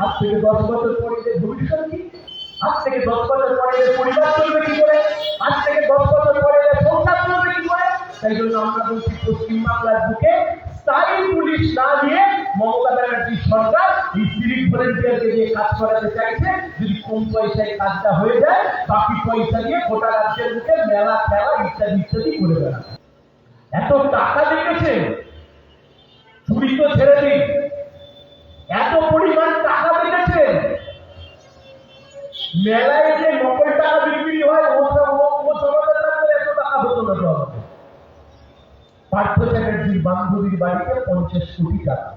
আজ থেকে 10 বছর পরে এদের ভবিষ্যৎ কি? আজ থেকে 10 বছর পরে এদের পরিবার চলবে কি করে? আজ থেকে 10 বছর পরে এদের সংসার চলবে কি করে? তাই জন্য আমরা বলছি পশ্চিমবাংলার বুকে স্থায়ী পুলিশ না দিয়ে মমতা ব্যানার্জি সরকার এই সিভিক ভলেন্টিয়ারকে দিয়ে কাজ করাতে চাইছে। যদি কম পয়সায় কাজটা হয়ে যায়, বাকি পয়সা দিয়ে গোটা রাজ্যের বুকে মেলা খেলা ইত্যাদি ইত্যাদি করে বেড়াবে। এত টাকা দেখেছেন, চুরি তো ছেড়ে দিন, এত পরিমাণ টাকা দেখেছেন। মেলায় যে 90 টাকা বিক্রি হয়, ও সমাজের থাকলে এত টাকা হতো না। তো পার্থ চ্যাটার্জির বান্ধবীর বাড়িতে 50 কোটি টাকা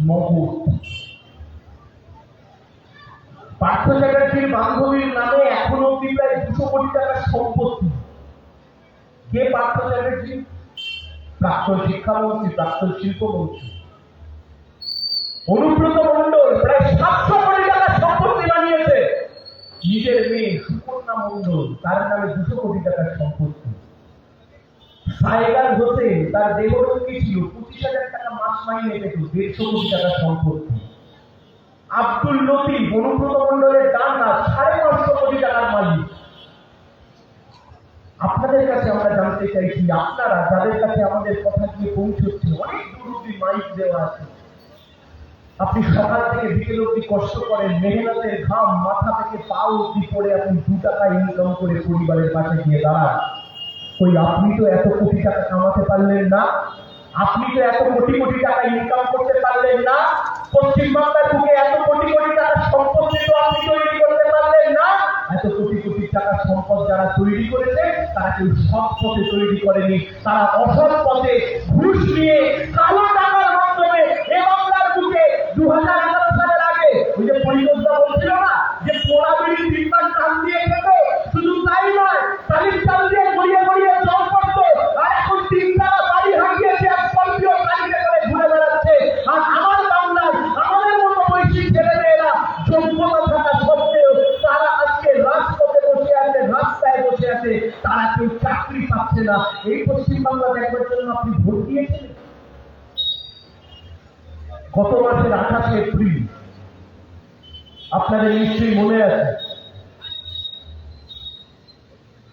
নগদ। পার্থ চ্যাটার্জির বান্ধবীর নামে এখনো অব্দি প্রায় 200 কোটি টাকার সম্পত্তি। কে পার্থ চ্যাটার্জি? প্রাক্তন শিক্ষামন্ত্রী, প্রাক্তন শিল্পমন্ত্রী। অনুব্রত মণ্ডল প্রায় 700 কোটি টাকার সম্পত্তি বানিয়েছে। নিজের মেয়ে সুকন্যা মণ্ডল, তার নামে 200 কোটি টাকার সম্পত্তি। সাইগাল হোসেন, তার দেহরক্ষী ছিল, 25,000 টাকা মাস মাইনে পেত, 150 কোটি টাকার সম্পত্তি। আব্দুল লতিফ, অনুব্রত মণ্ডলের ডানা, 550 কোটি টাকার মালিক। আপনাদের কাছে আমরা জানতে চাইছি, আপনারা যাদের কাছে আমাদের কথা গিয়ে পৌঁছচ্ছে, অনেক দূর অব্দি মাইক দেওয়া আছে, আপনি সকাল থেকে বিকেল অব্দি কষ্ট করেন, মেহনতের ঘাম মাথা থেকে পা অব্দি পড়ে আপনি 2 টাকা ইনকাম করে পরিবারের পাশে গিয়ে দাঁড়ান। ওই আপনি তো এত কোটি টাকা কামাতে পারলেন না? আপনি তো এত কোটি কোটি টাকা ইনকাম করতে পারলেন না? পশ্চিমবাংলার বুকে এত কোটি কোটি টাকার সম্পত্তি তো আপনি তৈরি করতে পারলেন না? এত কোটি কোটি টাকার সম্পদ যারা তৈরি করেছে, তারা কেউ সৎ পথে তৈরি করেনি, তারা অসৎ পথে ঘুষ নিয়ে কালো টাকার মাধ্যমে এ বাংলার বুকে 2011 সালের আগে ওই যে পরিকল্পনা বলছিল না যে পোড়া বিড়ি 3 মাস টান দিয়ে খেত, শুধু তাই নয়, তালিম চাল দিয়ে গড়িয়ে গড়িয়ে জল পড়তো, আর এখন 3 টাকা বাড়ি হারিয়েছে, স্কর্পিও গাড়িতে করে ঘুরে বেড়াচ্ছে। আর আমার বাংলায় আমাদের মতো বৈশ্বিক ছেলেমেয়েরা যোগ্যতা থাকা সত্ত্বেও তারা আজকে রাজপথে বসে আছে, রাস্তায় বসে আছে, তারা কেউ চাকরি পাচ্ছে না। এই পশ্চিমবাংলা দেখবার জন্য আপনি ভোট দিয়েছেন। গত মাসের 28 এপ্রিল আপনাদের নিশ্চয়ই মনে আছে,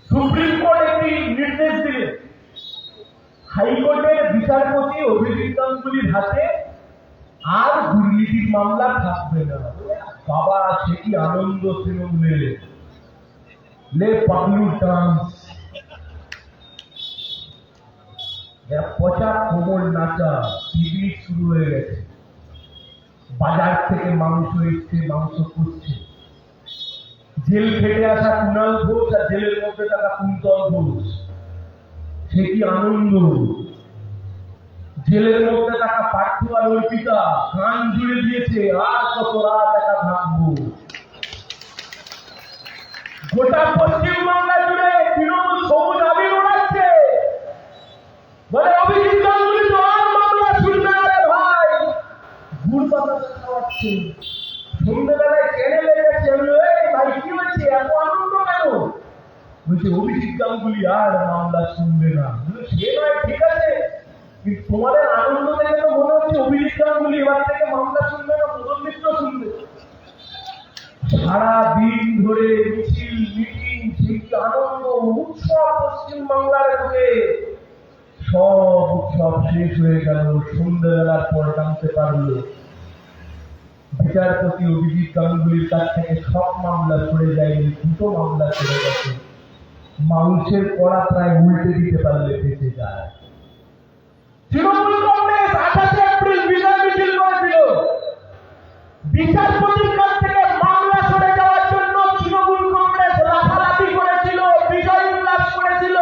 সুপ্রিম কোর্ট একটি নির্দেশ দিলেন, হাইকোর্টের বিচারপতি অভিজিৎ গাঙ্গুলির হাতে আর দুর্নীতির মামলা থাকবে না। বাবা, সে কি আনন্দ তৃণমূলে, লে পাগলু ডান্স, পচা কোমল নাচা, পিকনিক শুরু হয়ে গেছে। বাজার থেকে মাংস এসছে, মাংস করছে। জেল খেটে আসা কুণাল ঘোষ আর জেলের মধ্যে থাকা কুন্তল ঘোষ, সে কি আনন্দ। জেলের মধ্যে থাকা পার্থ আর অর্পিতা গান জুড়ে দিয়েছে, আর কত রাত একা থাকবো। গোটা পশ্চিমবাংলা জুড়ে তৃণমূল সবুজ আবির ওড়াচ্ছে, বলে অভিজিৎ গাঙ্গুলি তো আর মামলা শুনবে না রে ভাই। গুড় বাতাসা খাওয়াচ্ছে, সন্ধ্যেবেলায় চ্যানেলে গেছে, ভাই কি হয়েছে, এত আনন্দ কেন? বলছে অভিজিৎ গাঙ্গুলি আর মামলা শুনবে না। সে নয়, ঠিক আছে, কিন্তু তোমাদের আনন্দ দেখে তো মনে হচ্ছে অভিজিৎ গাঙ্গুলি এবার থেকে মামলা শুনবে না, প্রদল মিত্র শুনবে। সারা দিন ধরে মিছিল মিটিং, সেই আনন্দ উৎসব পশ্চিমবাংলার বুকে, সব উৎসব শেষ হয়ে গেল। সন্ধ্যেবেলার পর জানতে পারলো বিচারপতি অভিজিৎ গাঙ্গুলির কাছ থেকে সব মামলা সরে যায়নি, 2টো মামলা সরে গেছে। মানুষের কড়া প্রায় উল্টে দিতে পারলে বেঁচে যায়। তৃণমূল কংগ্রেস 28 এপ্রিল বিজয় মিছিল করেছিল। বিচারপতির কাছ থেকে মামলা সরে যাওয়ার জন্য তৃণমূল কংগ্রেস লাফালাফি করেছিল, বিজয় উল্লাস করেছিল,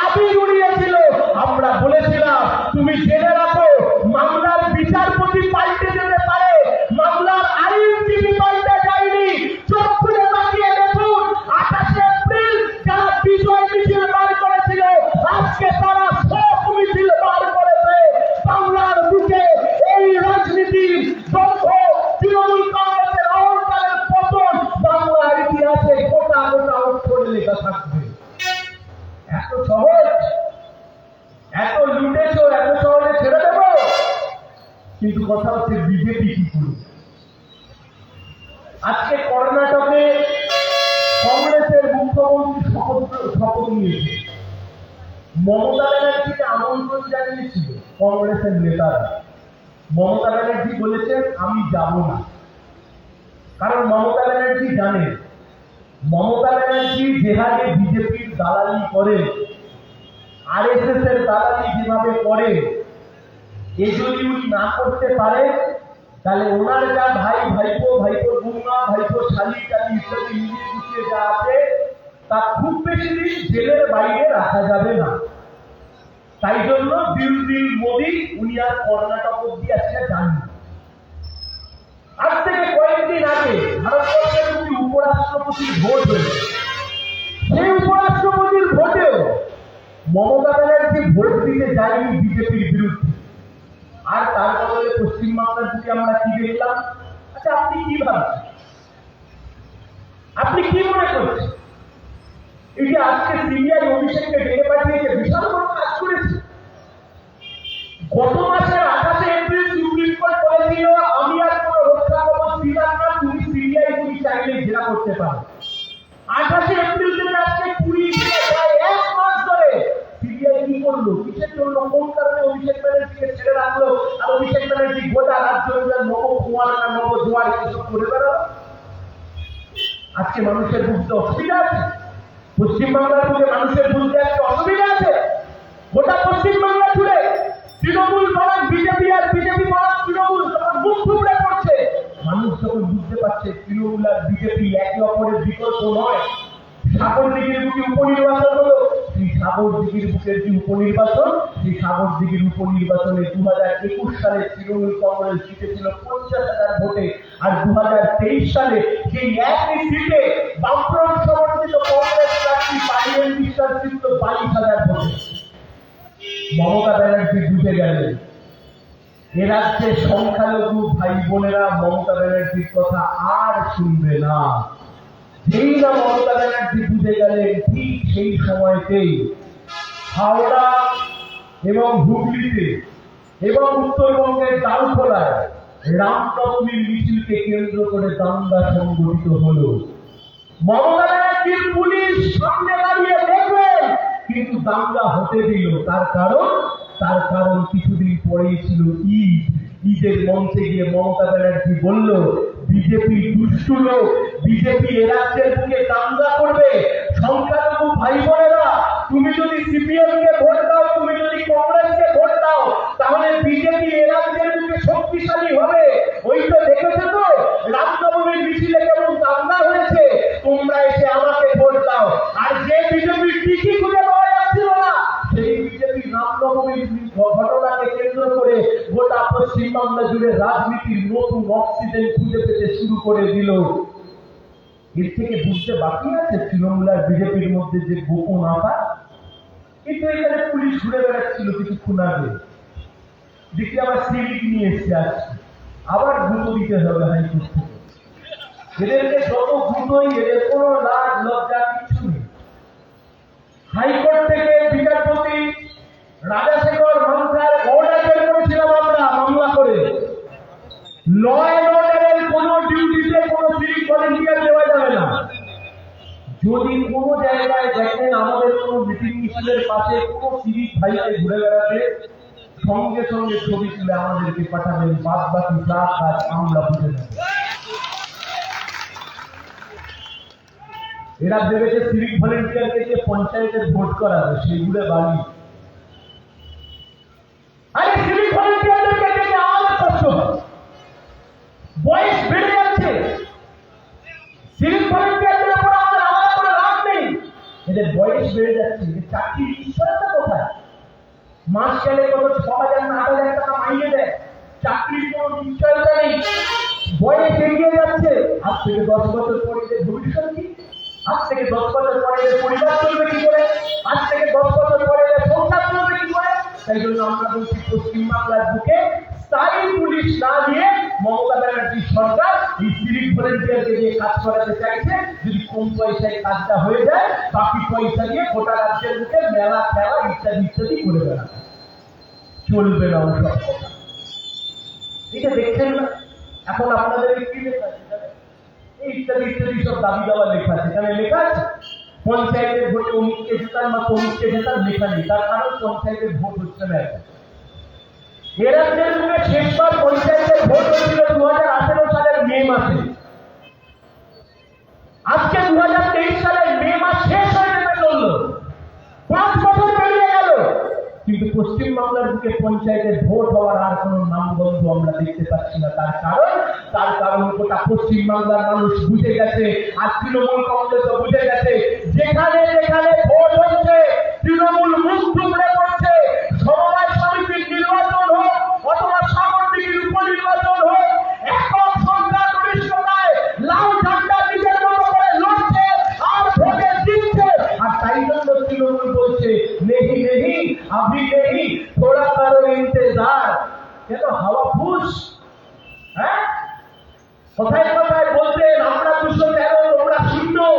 আবির উড়িয়েছিল। আমরা বলেছিলাম তুমি জেনে রাখো, মামলার বিচারপতি পাল্টে যেতে পারে, মামলার আইনজীবী পাল্টে যায়নি। চোখ খুলে তাকিয়ে দেখুন, 28 এপ্রিল যারা বিজয় মিছিল বার করেছিল, আজকে তারা সব মিছিল বার করেছে। বাংলার বুকে এই রাজনীতির দম্ভ, তৃণমূল কংগ্রেসের অহংকারের পতন বাংলার ইতিহাসে গোটা গোটা অক্ষরে লেখা থাকবে। এত সহজ, এত লুটেছ, এত সহজে ছেড়ে দেব? কিন্তু কথা হচ্ছে বিজেপি কি করবে? আজকে কর্ণাটকে কংগ্রেসের মুখ্যমন্ত্রী শপথ নিয়েছে। মমতা ব্যানার্জিকে আমন্ত্রণ জানিয়েছিল কংগ্রেসের নেতারা। মমতা ব্যানার্জি বলেছেন আমি যাব না, কারণ মমতা ব্যানার্জি জানেন মমতা ব্যানার্জি যেভাবে বিজেপির দালালি করে, আরএসএস এর দালালি যেভাবে করে, এ যদি উনি না করতে পারে তাহলে ওনার যা ভাই ভাইপো, ভাইপো গুমা, ভাইপো শালি টালি ইত্যাদি মিলিয়ে গুছিয়ে যা আছে তা খুব বেশি দিন জেলের বাইরে রাখা যাবে না। তাই জন্য দিল মোদী উনি আর কর্ণাটক অব্দি আজকে যাননি। আজ থেকে কয়েকদিন আগে ভারতবর্ষের দুটি উপরাষ্ট্রপতির ভোট হয়েছে। সেই উপরাষ্ট্রপতির ভোটেও মমতা ব্যানার্জি ভোট দিতে যায়নি বিজেপির বিরুদ্ধে। আর তার বদলে পশ্চিমবাংলার দিকে আমরা কি দেখলাম? আচ্ছা, আপনি কি ভাবছেন? আপনি কি মনে করছেন? এই যে আজকে সিবিআই অভিষেককে ডেকে পাঠিয়েছে, বিশাল বড় কাজ করেছে। গত মাসের 28 এপ্রিল সুপ্রিম কোর্ট বলেছিল আমি আর কোন রক্ষা কবচ দিলাম না, তুমি সিবিআই তুমি চাইলে জেরা করতে পারো। 28 এপ্রিল থেকে আজকে 20 প্রায় 1 মাস ধরে সিবিআই কি করলো? কিসের জন্য, কোন কারণে অভিষেক ব্যানার্জিকে ছেড়ে রাখলো? আর অভিষেক ব্যানার্জি গোটা রাজ্য নব কুমার না নব জোয়ার এসব করে বেড়ালো। আজকে মানুষের বুঝতে অসুবিধা আছে। পশ্চিমবাংলার বুকে মানুষের বুঝতে একটা অসুবিধা আছে। গোটা পশ্চিমবাংলা জুড়ে তৃণমূল বনাম বিজেপি আর বিজেপি বনাম তৃণমূল যখন মুখ থুবড়ে পড়ছে, মানুষ যখন বুঝতে পারছে তৃণমূল আর বিজেপি একে অপরের বিকল্প নয়। সাগর দিঘির বুকে উপনির্বাচন হলো, সেই সাগর দিঘির বুকের যে উপনির্বাচন, সেই সাগর দিঘির উপনির্বাচনে 2021 সালে তৃণমূল কংগ্রেস জিতেছিল 50,000 ভোটে, আর 2023 সালে সেই একই সিটে বামফ্রন্ট সমর্থিত কংগ্রেস প্রার্থী পাইলেন বিশ্বাস জিতল 22,000 ভোটে। মমতা ব্যানার্জি বুঝে গেলেন এ রাজ্যের সংখ্যালঘু ভাই বোনেরা মমতা ব্যানার্জির কথা আর শুনবে না। যেই না মমতা ব্যানার্জি বুঝে গেলেন, ঠিক সেই সময়তেই হাওড়া এবং হুগলিতে এবং উত্তরবঙ্গের ডালখোলায় রামনবমীর মিছিলকে কেন্দ্র করে দাঙ্গা সংঘটিত হলো। মমতা ব্যানার্জির পুলিশ সামনে দাঁড়িয়ে দেখলেন, কিন্তু দাঙ্গা হতে দিল। তার কারণ কিছুদিন পরেই ছিল ঈদ। ঈদের মঞ্চে গিয়ে মমতা ব্যানার্জি বলল বিজেপি দুষ্ট লোক, বিজেপি এ রাজ্যের বুকে দাঙ্গা করবে। সংখ্যালঘু ভাই বোনেরা, তুমি যদি সিপিএম কে ভোট দাও, তুমি যদি কংগ্রেসকে ভোট দাও, তাহলে বিজেপি এ রাজ্যের বুকে শক্তিশালী হবে। ওই তো দেখেছো তো রামনবমীর মিছিলে কেমন দাঙ্গা হয়েছে। তোমরা এসে আমাকে ভোট দাও। আর যে বিজেপি টিকি খুঁজে পাওয়া যাচ্ছিল না, সেই বিজেপি রামনবমীর ঘটনাকে কেন্দ্র করে গোটা পশ্চিমবাংলা জুড়ে রাজনীতির নতুন অক্সিজেন খুঁজে পেতে শুরু করে দিল। এর থেকে বুঝতে বাকি আছে তৃণমূল আর বিজেপির মধ্যে যে গোপন আঘাত। কিন্তু এখানে পুলিশ ঘুরে বেড়াচ্ছিল কিছুক্ষণ আগে, দেখি আবার সিভিক নিয়ে এসছে, আসছে আবার গুঁতো দিতে হবে হাইকোর্ট থেকে। এদেরকে যত গুঁতোই, এদের কোনো লাজ লজ্জা কিছু নেই। হাইকোর্ট থেকে বিচারপতি রাজাশেখর মান্থার অর্ডার বের করেছিলাম আমরা মামলা করে, ল এন্ড অর্ডারের কোন ডিউটিতে কোন সিভিক ভলেন্টিয়ার দেওয়া যাবে না। যদি কোনো জায়গায় দেখেন আমাদের কোনো মিটিং মিছিলের পাশে কোনো সিভিক ভাইকে ঘুরে বেড়াতে, সঙ্গে সঙ্গে ছবি তুলে আমাদেরকে পাঠাবেন, বাদ বাকি যা কাজ আমরা বুঝে নেব। এরা ভেবেছে সিভিক ভলেন্টিয়ারকে যে পঞ্চায়েতের ভোট করাবে, সেগুলো বাড়ি। আরে সিভিক ভলেন্টিয়ারদেরকে দেখে আমাদের কষ্ট হয়, বয়স বেড়ে যাচ্ছে। সিভিক ভলেন্টিয়ারদের উপর আমাদের আলাদা করে রাগ নেই, এদের বয়স বেড়ে যাচ্ছে। চাকরির নিশ্চয়তা কোথায়? মাস গেলে কত 6,000 না 8,000 টাকা মাইনে দেয়, চাকরির কোনো নিশ্চয়তা নেই। বয়স এগিয়ে যাচ্ছে, আজ থেকে 10 বছর পরে এদের ভবিষ্যৎ কি? আজ থেকে 10 বছর পরে এদের পরিবার চলবে কি করে? আজ থেকে 10 বছর পরে এদের সংসার চলবে কি করে? তাই জন্য আমরা বলছি পশ্চিমবাংলার বুকে স্থায়ী পুলিশ না দিয়ে মমতা ব্যানার্জি সরকার এই সিভিক ভলেন্টিয়ারকে দিয়ে কাজ করাতে চাইছে। যদি কম পয়সায় কাজটা হয়ে যায়, বাকি পয়সা দিয়ে গোটা রাজ্যের বুকে মেলা খেলা ইত্যাদি ইত্যাদি করে বেড়াবে, চলবে না ওসব কথা। এটা দেখছেন না এখন আপনাদের কি দাবি দেওয়া লেখা আছে। এখানে লেখা আছে পঞ্চায়েতের ভোটে অমুককে জেতান বা তমুককে জেতান, লেখা নেই। তার কারণ পঞ্চায়েতের ভোট হচ্ছে না এখন। এর রাজ্যের সঙ্গে শেষবার পঞ্চায়েতের ভোট হচ্ছিল 2018 সালের মে মাসে। আজকে 2023 সালের মে মাস শেষ হয়ে যেতে চললো, 5 বছর পেরিয়ে গেল, কিন্তু পশ্চিমবাংলার দিকে পঞ্চায়েতের ভোট হওয়ার আর কোনো নামগন্ধ আমরা দেখতে পাচ্ছি না। তার কারণ গোটা পশ্চিমবাংলার মানুষ বুঝে গেছে, আর তৃণমূল কংগ্রেসও বুঝে গেছে, যেখানে যেখানে ভোট হচ্ছে তৃণমূল মুখ টুকরে পড়ছে। সমবায় সমিতির নির্বাচন হোক অথবা সামগ্রিক উপনির্বাচন হোক, একক সংখ্যা গরিষ্ঠতায় লাল ঝান্ডা নিজের মতো করে লড়ছে আর ভোটে জিতছে। আর তাই জন্য তৃণমূল বলছে নেহি নেহি अभी नहीं थोड़ा करो इंतजार। ये तो हवा फूस है। কোথায় কোথায় বলতেন আমরা 213 তোমরা 0,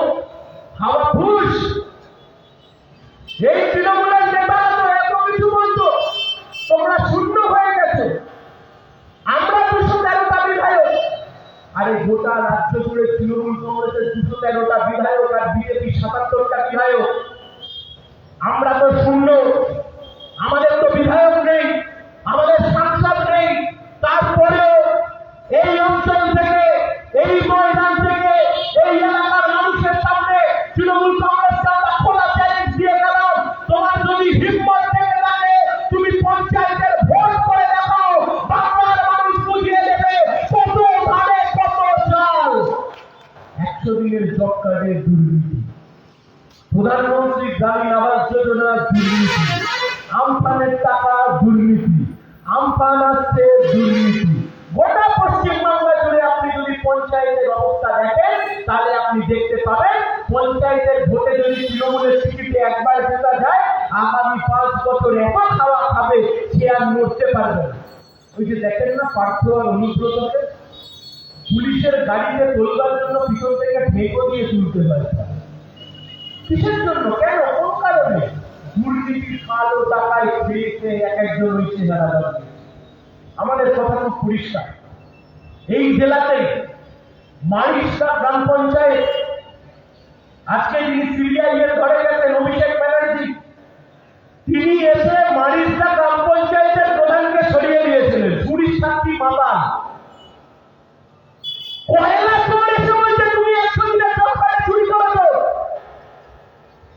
হাওয়া ফুস। এই তৃণমূলের নেতারা তো এত কিছু বলতো, তোমরা 0 হয়ে গেছো, আমরা 213টা বিধায়ক। আরে গোটা রাজ্য জুড়ে তৃণমূল কংগ্রেসের 213টা বিধায়ক আর বিজেপি 77টা বিধায়ক, আমরা তো 0। আমাদের তো বিধায়ক নেই, আমাদের সাংসদ নেই। তারপরেও এই অঞ্চল থেকে, এই ময়দান থেকে, এই এলাকার মানুষের সামনে তৃণমূল কংগ্রেসকে আমরা খোলা চ্যালেঞ্জ দিয়ে গেলাম, তোমার যদি হিম্মত থেকে থাকে তুমি পঞ্চায়েতের ভোট করে দেখাও, বাংলার মানুষ বুঝিয়ে দেবে কত ধারে কত চাল। 100 দিনের জব কার্ডের দুর্নীতি, প্রধানমন্ত্রী গ্রামীণ আবাস যোজনা দুর্নীতি, আমফানের টাকা দুর্নীতি, আমফান আসছে দুর্নীতি। গোটা পশ্চিমবাংলা জুড়ে আপনি যদি পঞ্চায়েতের অবস্থা দেখেন তাহলে আপনি দেখতে পাবেন পঞ্চায়েতের ভোটে যদি তৃণমূলের টিকিটে একবার জেতা যায়, আগামী 5 বছর এত খাওয়া খাবে সে আর নড়তে পারবে না। ওই যে দেখেন না পার্থ আর অনুব্রতকে পুলিশের গাড়িতে তোলবার জন্য পিছন থেকে ঢেকো দিয়ে তুলতে হয়। কিসের জন্য? কেন? কোন কারণে? দুর্নীতির কালো টাকায় খেয়েছে একজন ওই চেহারা। আমাদের কথা খুব পরিষ্কার, এই জেলাতে মারিস্তা গ্রাম পঞ্চায়েত, আজকে যিনি সিবিআই এর ঘরে গেছেন অভিষেক ব্যানার্জি, তিনি এসে মারিস্তা গ্রাম পঞ্চায়েতের প্রধানকে সরিয়ে দিয়েছিলেন। চুরি সাক্ষী মাতা কয়লা সময় এসে বলছে তুমি 100 দিনের সরকারে চুরি করেছো,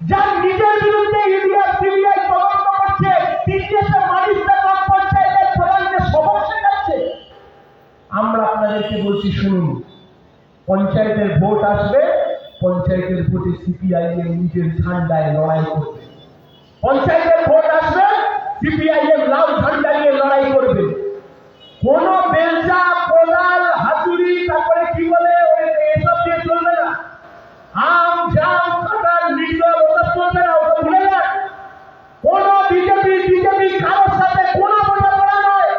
যার নিজের বিরুদ্ধে ইন্ডিয়া সিবিআই তদন্ত করছে, তিনি এসে মারিস্তা গ্রাম পঞ্চায়েতের প্রধানকে সবক শেখাচ্ছে। আমরা আপনাদেরকে বলছি শুনুন, পঞ্চায়েতের ভোট আসবে, পঞ্চায়েতের ভোটে সিপিআই এর নিজের ঝান্ডায় লড়াই করবে। পঞ্চায়েতের ভোট আসবে, সিপিআই এর লাল ঝান্ডা নিয়ে লড়াই করবে। কোন বেলচা কোদাল হাতুড়ি তারপরে কি বলে এসব দিয়ে চলবে না। আম জাম কাঁঠাল লিচু ওটা চলবে না, ওটা ভুলে যান। কোন বিজেপি কারোর সাথে কোন বোঝাপড়া নয়,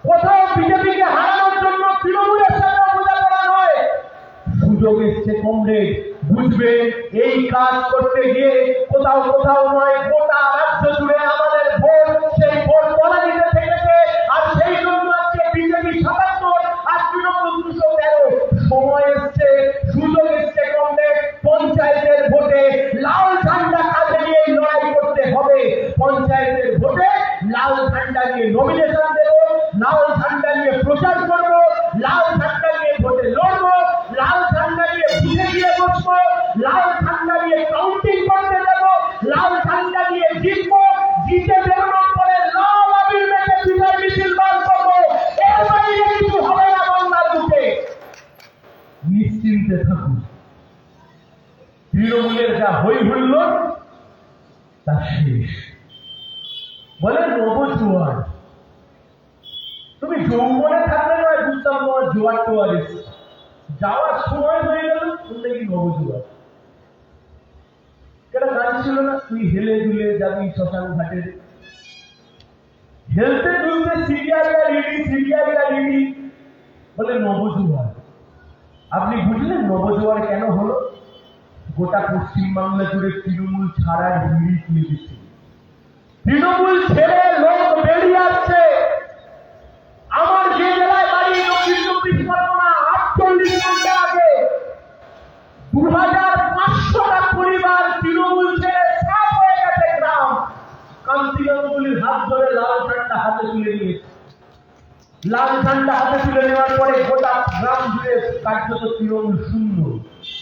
কোথাও বিজেপিকে হারানোর জন্য তৃণমূলের সাথে বোঝাপড়া নয়। সুযোগ এসছে কমরেড, বুঝবে এই কাজ করতে গিয়ে কোথাও কোথাও নয় গোটা রাজ্য জুড়ে আমাদের ভোট, সেই ভোট বলা দিতে থেকেছে। আর সেই জন্য আজকে বিজেপি 77 আর তৃণমূল 213। সময় এসছে, সুযোগ এসছে কমরেড, পঞ্চায়েতের ভোটে লাল ঝান্ডা কাঁধে নিয়ে লড়াই করতে হবে। পঞ্চায়েতের ভোটে লাল ঝান্ডা নিয়ে নমিনেশন দেবো, লাল ঝান্ডা নিয়ে প্রচার করবো, লাল ঝান্ডা নিয়ে ভোটে লড়বো, লাল ঝান্ডা নিয়ে বুঝে গিয়ে বসবো, লাল ঝান্ডা নিয়ে কাউন্টিং করতে দেবো, লাল ঝান্ডা নিয়ে জিতবো, জিতে বেরোনোর পরে লাল আবির মেখে বিজয় মিছিল বার করবো। এর বাইরে কিছু হবে না বাংলার বুকে, নিশ্চিন্তে থাকুন। তৃণমূলের যা হই হুল্লোড় তা শেষ। বলে নবজোয়ার, তুমি যৌবনে থাকলে নয় বুঝতাম তোমার জোয়ার টোয়ার এসে, যাওয়ার সময় হয়ে গেল তুমি কি নবজোয়ার। এটা গান ছিল না, তুই হেলে দুলে যাবি শ্মশান ঘাটে, হেলতে দুলতে সিরিয়াল বলে নবজোয়ার। আপনি বুঝলেন নবজোয়ার কেন হলো? গোটা পশ্চিমবাংলা জুড়ে তৃণমূল ছাড়ার হিড়িক লেগেছে। তৃণমূল ছেড়ে লোক বেরিয়ে আসছে। আমার যে জেলায় বাড়ি দক্ষিণ 24 পরগনা, 48 ঘন্টা আগে তৃণমূলগুলির হাত ধরে লাল ঝান্ডা হাতে তুলে নিয়েছে। লাল ঝান্ডা হাতে তুলে নেওয়ার পরে গোটা গ্রাম জুড়ে কার্যত তৃণমূল শূন্য।